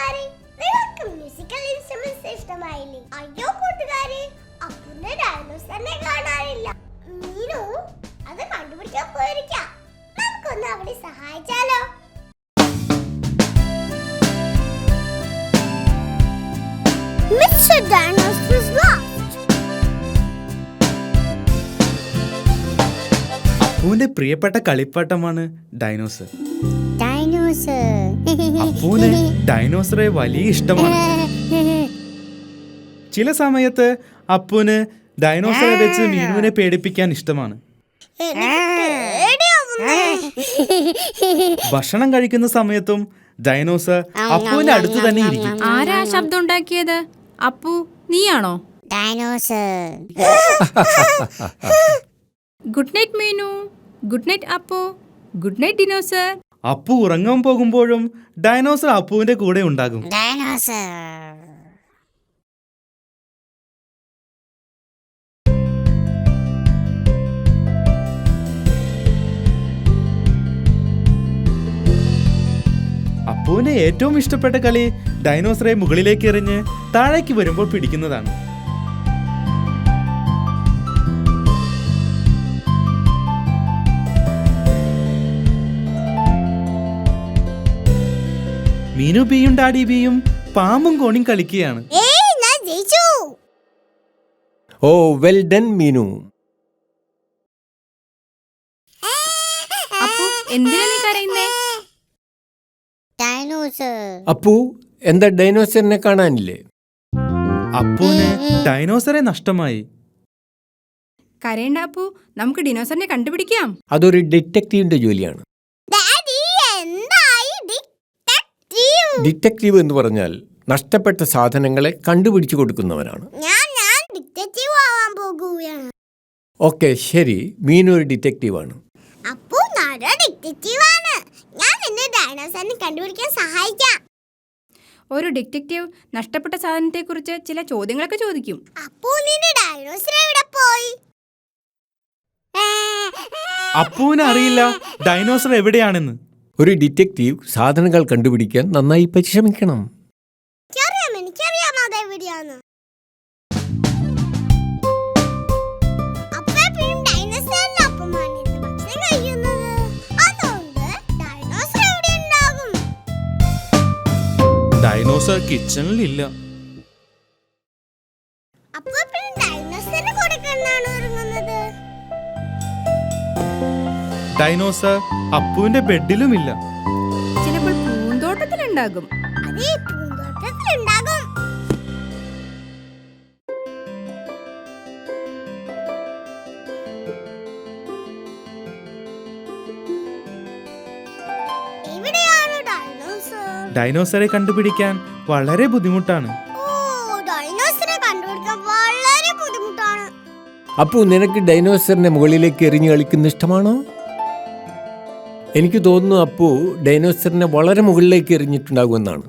കൂട്ടുകാരെ, നിങ്ങൾക്ക് musical instruments ഇഷ്ടമായില്ലേ? അയ്യോ കൂട്ടുകാരെ, അപ്പുവിന്റെ ഡൈനോസറിനെ കാണാനില്ല. മീനു അത് കണ്ടുപിടിക്കാൻ പോയിരിക്കാം. നമുക്കൊന്ന് അവിടെ സഹായിച്ചാലോ? Mr. Dinosaur is lost. അപ്പുവിന്റെ പ്രിയപ്പെട്ട കളിപ്പാട്ടമാണ് ഡൈനോസർ. അപ്പുവിന് ഡൈനോസറെ വലിയ ഇഷ്ടമാണ്. ചില സമയത്ത് അപ്പുവിന് ഡൈനോസറെ വെച്ച് മീനുവിനെ പേടിപ്പിക്കാൻ ഇഷ്ടമാണ്. ഭക്ഷണം കഴിക്കുന്ന സമയത്തും ഡൈനോസർ അപ്പുവിന്റെ അടുത്ത് തന്നെ ഇരിക്കും. ആരാ ശബ്ദം ഉണ്ടാക്കിയത്? അപ്പു, നീയാണോ? Good night Meenu. Good night Appu. Good night dinosaur. Appu ഉറങ്ങാൻ പോകുമ്പോഴും ഡൈനോസർ അപ്പുവിന്റെ കൂടെ ഉണ്ടാകും. അപ്പുവിന് ഏറ്റവും ഇഷ്ടപ്പെട്ട കളി ഡൈനോസറെ മുകളിലേക്ക് എറിഞ്ഞ് താഴേക്ക് വരുമ്പോൾ പിടിക്കുന്നതാണ്. മീനു ബിയും ഡാഡി ബിയും പാമ്പും കോണിയും കളിക്കുകയാണ്. ഓ വെൽ ഡൺ മീനു. അപ്പു, എന്തിനാ നീ കരയുന്നേ? അപ്പു, എന്താ ഡൈനോസറിനെ കാണാനില്ലേ? അപ്പുവിന് ഡൈനോസറെ നഷ്ടമായി. കരയണ്ട അപ്പു, നമുക്ക് ഡിനോസറിനെ കണ്ടുപിടിക്കാം. അതൊരു ഡിറ്റക്റ്റീവിന്റെ ജോലിയാണ്. ഡിറ്റക്റ്റീവ് എന്ന് പറഞ്ഞാൽ നഷ്ടപ്പെട്ട സാധനങ്ങളെ കണ്ടുപിടിച്ചു കൊടുക്കുന്നവനാണ്. ഓക്കെ, ശരി, മീനു ഒരു ഡിറ്റക്റ്റീവാണ്. ഒരു ഡിറ്റക്റ്റീവ് നഷ്ടപ്പെട്ട സാധനത്തെ കുറിച്ച് ചില ചോദ്യങ്ങളൊക്കെ ചോദിക്കും. അപ്പുവിന് അറിയില്ല ഡൈനോസർ എവിടെയാണെന്ന്. ഒരു ഡിറ്റക്റ്റീവ് സാധനങ്ങൾ കണ്ടുപിടിക്കാൻ നന്നായി പരിശ്രമിക്കണം. ഡൈനോസർ കിച്ചണിലില്ല. ഡൈനോസർ അപ്പുവിന്റെ ബെഡിലുമില്ല. ചിലപ്പോൾ പൂന്തോട്ടത്തിലുണ്ടാകും. ഡൈനോസറെ കണ്ടുപിടിക്കാൻ വളരെ ബുദ്ധിമുട്ടാണ്. അപ്പു, നിനക്ക് ഡൈനോസറിനെ മുകളിലേക്ക് എറിഞ്ഞു കളിക്കുന്ന ഇഷ്ടമാണോ? എനിക്ക് തോന്നുന്നു അപ്പു ഡൈനോസറിനെ വളരെ മുകളിലേക്ക് എറിഞ്ഞിട്ടുണ്ടാകുമെന്നാണ്.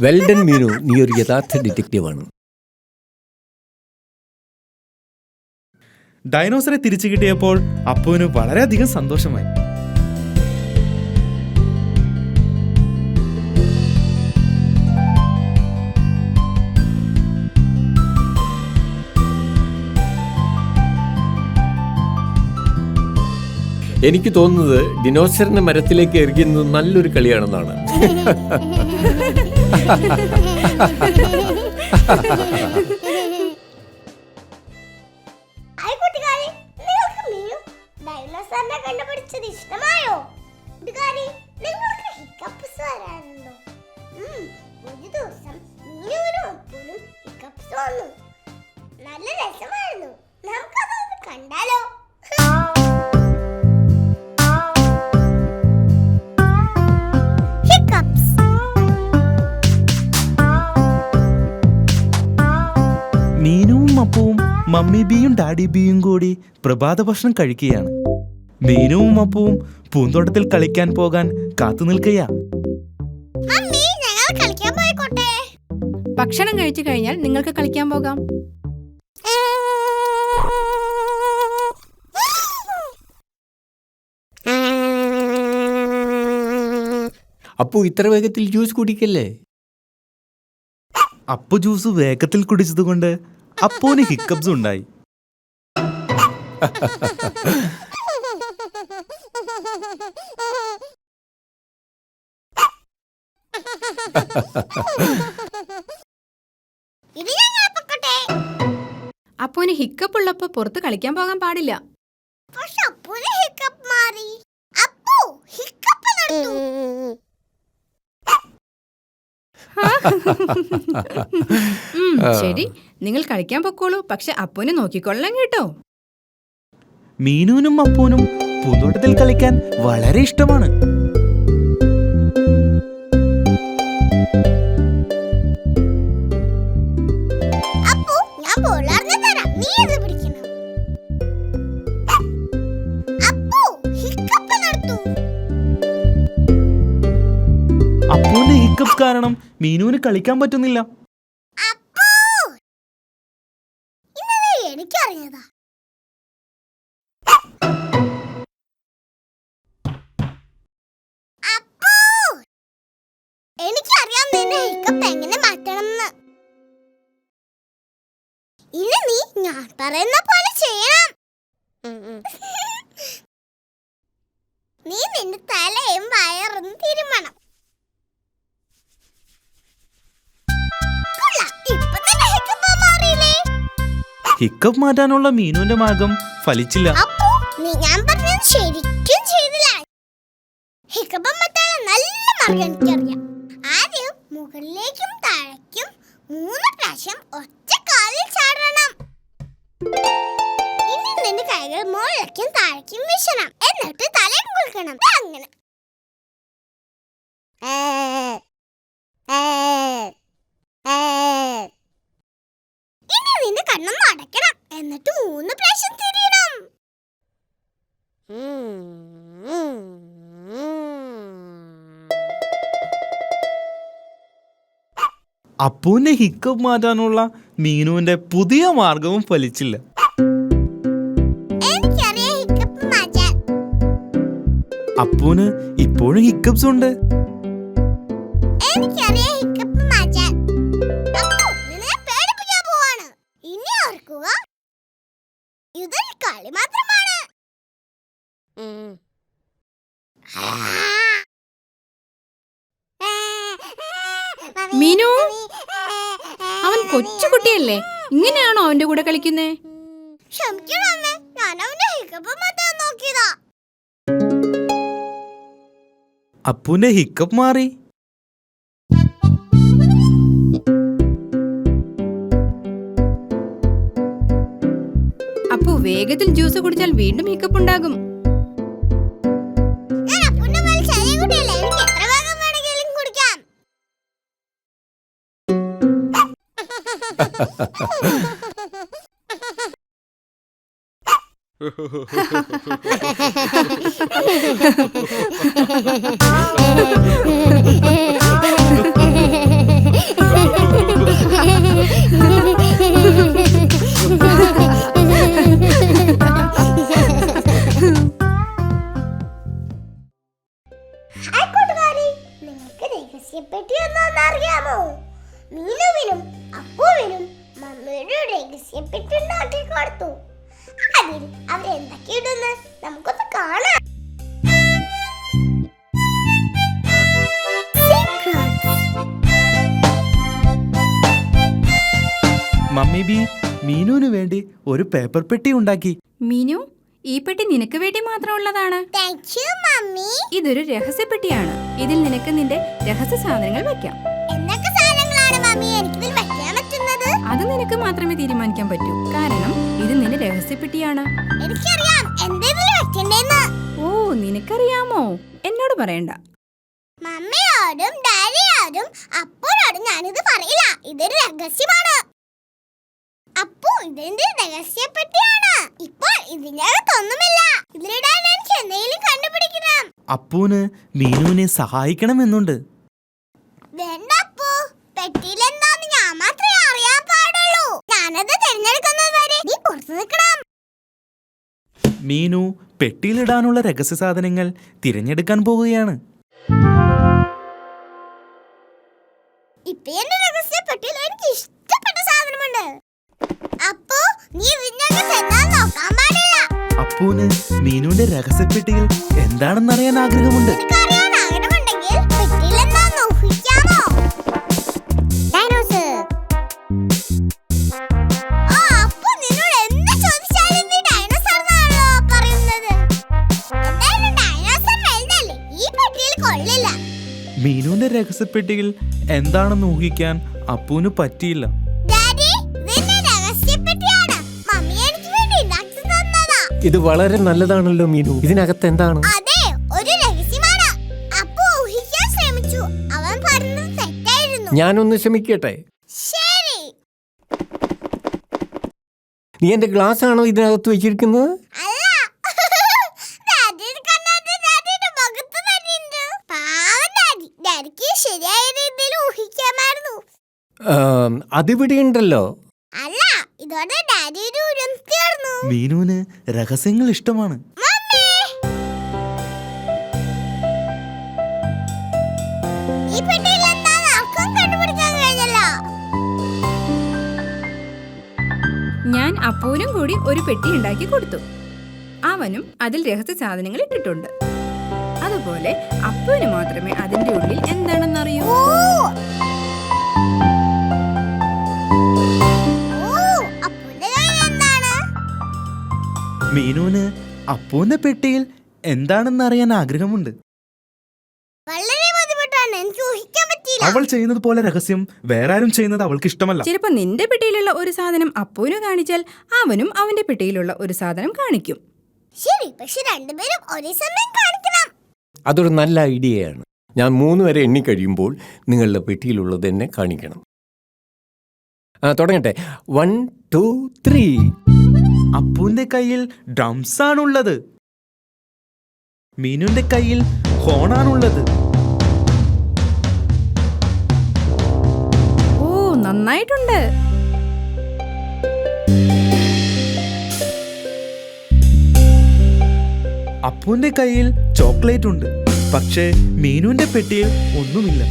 വെൽ ഡൺ മീനു, നീ ഒരു യഥാർത്ഥ ഡിറ്റക്റ്റീവാണ്. ഡൈനോസറെ തിരിച്ചു കിട്ടിയപ്പോൾ അപ്പുവിന് വളരെയധികം സന്തോഷമായി. എനിക്ക് തോന്നുന്നത് ഡിനോസറിനെ മരത്തിലേക്ക് എറിയുന്നത് നല്ലൊരു കളിയാണെന്നാണ്. നല്ല രസമായിരുന്നു. നമുക്കതൊന്ന് കണ്ടാലോ? മീനുവും അപ്പുവും മമ്മി ബിയും ഡാഡി ബിയും കൂടി പ്രഭാത ഭക്ഷണം കഴിക്കുകയാണ്. മീനുവും അപ്പുവും പൂന്തോട്ടത്തിൽ കളിക്കാൻ പോകാൻ കാത്തു നിൽക്കുകയാ. ഭക്ഷണം കഴിച്ചു കഴിഞ്ഞാൽ നിങ്ങൾക്ക് കളിക്കാൻ പോകാം. അപ്പു ഇത്ര വേഗത്തിൽ ജ്യൂസ് കുടിക്കല്ലേ. അപ്പു ജ്യൂസ് വേഗത്തിൽ കുടിച്ചതുകൊണ്ട് അപ്പുവിന് ഹിക്കപ്സ് ഉണ്ടായി. ഇത് ഞാൻ പൊക്കട്ടെ. അപ്പുവിന് ഹിക്കപ്പ് ഉള്ളപ്പോ പുറത്ത് കളിക്കാൻ പോകാൻ പാടില്ല. പക്ഷെ അപ്പുവിന് ഹിക്കപ്പ് മാറി. അപ്പു ഹിക്കപ്പ് നടത്തു. ശരി, നിങ്ങൾ കളിക്കാൻ പൊക്കോളൂ. പക്ഷെ അപ്പുവിനെ നോക്കിക്കൊള്ളാം കേട്ടോ. മീനുവിനും അപ്പുവിനും പൂന്തോട്ടത്തിൽ കളിക്കാൻ വളരെ ഇഷ്ടമാണ്. അപ്പു ഞാൻ ബോളറിഞ്ഞു തരാം, നീ ഇത് പിടിക്കണം. അപ്പു ഹിക്കപ്പ് നടത്തു. അപ്പുവിന്റെ ഹിക്കപ്സ് കാരണം മീനുവിന് കളിക്കാൻ പറ്റുന്നില്ല. അപ്പു ഇന്നത് എനിക്കറിഞ്ഞതാ. അപ്പു എനിക്കറിയാം നിന്റെ ഹിക്കപ്പ് എങ്ങനെ മാറ്റണമെന്ന്. ഇനി നീ ഞാൻ പറയുന്ന പോലെ ചെയ്യണം. നീ നിന്റെ തലയും വയറും തിരുമണം. ഇപ്പൊ തന്നെ ഹിക്കപ്പ് മാറിയില്ലേ? ഹിക്കപ്പ് മാറ്റാനുള്ള മീനുവിന്റെ മാർഗം ഫലിച്ചില്ല. അപ്പു നീ ഞാൻ പറഞ്ഞത് ശരിക്കും ചെയ്തില്ല. ഹിക്കപ്പ് മാറ്റാനുള്ള നല്ല മാർഗം എനിക്കറിയാം. ആദ്യം മുകളിലേക്കും താഴേക്കും 3 പ്രാവശ്യം ഒറ്റ കാലിൽ ചാടണം. ഇനി നിന്റെ കൈകൾ മുകളിലേക്കും താഴേക്കും വീശണം. എന്നിട്ട് തലയും കുലുക്കണം. അങ്ങനെ ഇനി നിന്റെ കണ്ണൊന്ന് അടയ്ക്കണം. എന്നിട്ട് 3 പ്രാവശ്യം തിരിയണം. അപ്പുവിന്റെ ഹിക്കപ്പ് മാറ്റാനുള്ള മീനുവിന്റെ പുതിയ മാർഗവും ഫലിച്ചില്ല. എനിക്കറിയാം ഹിക്കപ്പ് മാറ്റാൻ. അപ്പുവിന് ഇപ്പോഴും ഹിക്കപ്സ് ഉണ്ട്. എനിക്കറിയാം ഹിക്കപ്പ് മാറ്റാൻ. അപ്പു നിന്നെ പേടിപ്പിക്കാൻ പോവാണ്. ഇനി ഓർക്കുക, ഇതൊരു കളി മാത്രമാണ്. മീനു, അവൻ കൊച്ചുകുട്ടിയല്ലേ, ഇങ്ങനെയാണോ അവന്റെ കൂടെ കളിക്കുന്നേ? ക്ഷമിക്കണം അമ്മേ, ഞാൻ അവന്റെ ഹിക്കപ്പ് മാറ്റാൻ നോക്കിയതാ. അപ്പുവിന്റെ ഹിക്കപ്പ് മാറി. അപ്പു വേഗത്തിൽ ജ്യൂസ് കുടിച്ചാൽ വീണ്ടും ഹിക്കപ്പ് ഉണ്ടാകും. ഞാൻ അപ്പുവിന്റെ പോലെ ചെറിയ കുട്ടിയല്ലേ, എനിക്ക് എത്ര വേഗം വേണമെങ്കിലും കുടിക്കാം. നിങ്ങൾക്ക് രഹസ്യപ്പെട്ടി ഒന്നറിയാമോ? മീനുവിനും അപ്പുവിനും മമ്മിയുടെ രഹസ്യപ്പെട്ടി ഉണ്ടാക്കി കൊടുത്തു. അതിൽ അവരെന്തൊക്കെ ഇടുന്ന് നമുക്കൊന്ന് കാണാം. മമ്മി ബി മീനുവിന് വേണ്ടി ഒരു പേപ്പർ പെട്ടി ഉണ്ടാക്കി. മീനു, ഈ പെട്ടി നിനക്ക് വേണ്ടി മാത്രമുള്ളതാണ്. Thank you mummy. ഇതൊരു രഹസ്യപ്പെട്ടിയാണ്. ഇതിൽ നിനക്ക് നിന്റെ രഹസ്യ സാധനങ്ങൾ വെക്കാം. എന്തൊക്കെ സാധനങ്ങളാണ് മമ്മി എനിക്കിതിൽ വെക്കാൻ പറ്റുന്നത്? അത് നിനക്ക് മാത്രമേ തീരുമാനിക്കാൻ പറ്റൂ. കാരണം ഇത് നിന്റെ രഹസ്യപ്പെട്ടിയാണ്. എനിക്കറിയാം എന്തെങ്കിലും വെക്കണ്ടേന്ന്. ഓ, നിനക്കറിയാമോ? എന്നോട് പറയണ്ട. മമ്മിയോടും ഡാഡിയോടും അപ്പോഴോടും ഞാനിത് പറയില്ല. ഇതൊരു രഹസ്യമാണ്. അപ്പോ ഇതിന്റെ രഹസ്യപ്പെട്ടിയാണ്. ഇപ്പോൾ ഇതിനകത്തൊന്നുമില്ല. ഇതിലിടാൻ എനിക്ക് എന്തെങ്കിലും കണ്ടുപിടിക്കണം. അപ്പുവിന് മീനുവിനെ സഹായിക്കണമെന്നുണ്ട്. വേണ്ട അപ്പു, പെട്ടിയിൽ എന്താന്ന് ഞാൻ മാത്രമേ അറിയാൻ പാടുള്ളൂ. ഞാനത് തിരഞ്ഞെടുക്കുന്നത് വരെ നീ പുറത്തു നിൽക്കണം. മീനു പെട്ടിയിലിടാനുള്ള രഹസ്യ സാധനങ്ങൾ തിരഞ്ഞെടുക്കാൻ പോവുകയാണ്. ഇപ്പൊ എന്റെ രഹസ്യപ്പെട്ടിയിൽ എനിക്ക് ഇഷ്ടപ്പെട്ട സാധനമുണ്ട്. അപ്പോ നീ ഇതിനകത്ത് എന്താ നോക്കാൻ പാടില്ല. അപ്പൂന് മീനുവിന്റെ രഹസ്യപ്പെട്ടിയിൽ എന്താണെന്നറിയാൻ ആഗ്രഹമുണ്ട്. നിനക്കറിയാൻ ആഗ്രഹമുണ്ടെങ്കിൽ പെട്ടിയിൽ എന്താന്ന് ഊഹിക്കാമോ? ഡൈനോസർ. ആ, അപ്പോ നിന്നോട് എന്ത് ചോദിച്ചാലും നീ ഡൈനോസർ എന്നാണല്ലോ പറയുന്നത്. എന്തായാലും ഡൈനോസർ വലുതല്ലേ, ഈ പെട്ടിയിൽ കൊള്ളില്ല. മീനുവിന്റെ രഹസ്യപ്പെട്ടിയിൽ എന്താണെന്ന് ഊഹിക്കാൻ അപ്പൂന് പറ്റിയില്ല. ഡാഡി, ഇതെന്റെ രഹസ്യപ്പെട്ടിയാണ്. മമ്മി എനിക്ക് വേണ്ടി ഉണ്ടാക്കി തന്നതാ. ഇത് വളരെ നല്ലതാണല്ലോ മീനു. ഇതിനകത്ത് എന്താണ്? അതെ, ഒരു രഹസ്യമാണ്. അപ്പോ ഊഹിക്കാൻ ശ്രമിച്ചു. അവൻ പറഞ്ഞത് തെറ്റായിരുന്നു. ഞാനൊന്ന് ശ്രമിക്കട്ടെ. ശരി. നീ എന്റെ ഗ്ലാസ് ആണോ ഇതിനകത്ത് വെച്ചിരിക്കുന്നത്? അല്ല. ഡാഡിയുടെ കണ്ണാടി ഡാഡിയുടെ മുഖത്ത് തന്നെയുണ്ട്. പാവം ഡാഡി. ഡാഡിക്ക് ശരിയായ രീതിയിൽ ഊഹിക്കാമായിരുന്നു. അതിവിടെ ഉണ്ടല്ലോ. അല്ല, ഇതോടെ ഡാഡിയുടെ ഉരം തീർന്നു. മീനുവിന് രഹസ്യങ്ങൾ ഇഷ്ടമാണ്. മമ്മി, ഈ പെട്ടിയിൽ എന്താന്ന് ആർക്കും കണ്ടുപിടിക്കാൻ കഴിഞ്ഞല്ലോ. ഞാൻ അപ്പൂനും കൂടി ഒരു പെട്ടി ഉണ്ടാക്കി കൊടുത്തു. അവനും അതിൽ രഹസ്യ സാധനങ്ങൾ ഇട്ടിട്ടുണ്ട്. അതുപോലെ അപ്പൂന് മാത്രമേ അതിന്റെ ഉള്ളിൽ എന്താണെന്നറിയൂ. ഓ, അപ്പുവിന്റെ കയ്യിൽ എന്താണ്? മീനുവിന് അപ്പൂന്റെ പെട്ടിയിൽ എന്താണെന്നറിയാൻ ആഗ്രഹമുണ്ട്. വളരെ ബുദ്ധിമുട്ടാണ്, എനിക്ക് ഊഹിക്കാൻ പറ്റിയില്ല. അവൾ ചെയ്യുന്നത് പോലെ രഹസ്യം വേറെ ആരും ചെയ്യുന്നത് അവൾക്ക് ഇഷ്ടമല്ല. ചിലപ്പോ നിന്റെ പെട്ടിയിലുള്ള ഒരു സാധനം അപ്പൂന് കാണിച്ചാൽ അവനും അവന്റെ പെട്ടിയിലുള്ള ഒരു സാധനം കാണിക്കും. ശരി, പക്ഷെ രണ്ടുപേരും ഒരേ സമയം കാണിക്കണം. അതൊരു നല്ല ഐഡിയയാണ്. ഞാൻ 3 വരെ എണ്ണി കഴിയുമ്പോൾ നിങ്ങളുടെ പെട്ടിയിലുള്ളത് എന്നെ കാണിക്കണം. തുടങ്ങട്ടെ. 1 2 3. അപ്പൂന്റെ കയ്യിൽ ഡ്രംസ് ആണുള്ളത്. മീനുവിന്റെ കയ്യിൽ ഹോണാണുള്ളത്. ഓ, നന്നായിട്ടുണ്ട്. അപ്പൂന്റെ കയ്യിൽ ചോക്ലേറ്റ് ഉണ്ട്. പക്ഷേ മീനുവിന്റെ പെട്ടിയിൽ ഒന്നുമില്ല.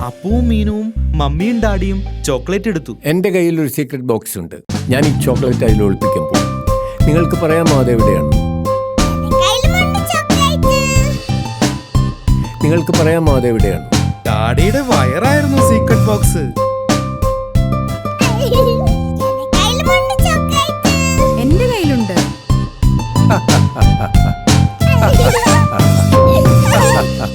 അപ്പുവും മീനുവും മമ്മിയും ഡാഡിയും ചോക്ലേറ്റ് എടുത്തു. എൻ്റെ കയ്യിൽ ഒരു സീക്രട്ട് ബോക്സ് ഉണ്ട്. ഞാൻ ഈ ചോക്ലേറ്റ് അതിൽ ഒളിപ്പിക്കാൻ പോകും. നിങ്ങൾക്ക് പറയാമോ അതെവിടെയാണ്? കയ്യിലുമുണ്ട് ചോക്ലേറ്റ്. നിങ്ങൾക്ക് പറയാമോ അതെവിടെയാണ്? ഡാഡിയുടെ വയറായിരുന്നു സീക്രട്ട് ബോക്സ്. കയ്യിലുമുണ്ട് ചോക്ലേറ്റ്. എന്റെ കയ്യിലുണ്ട്.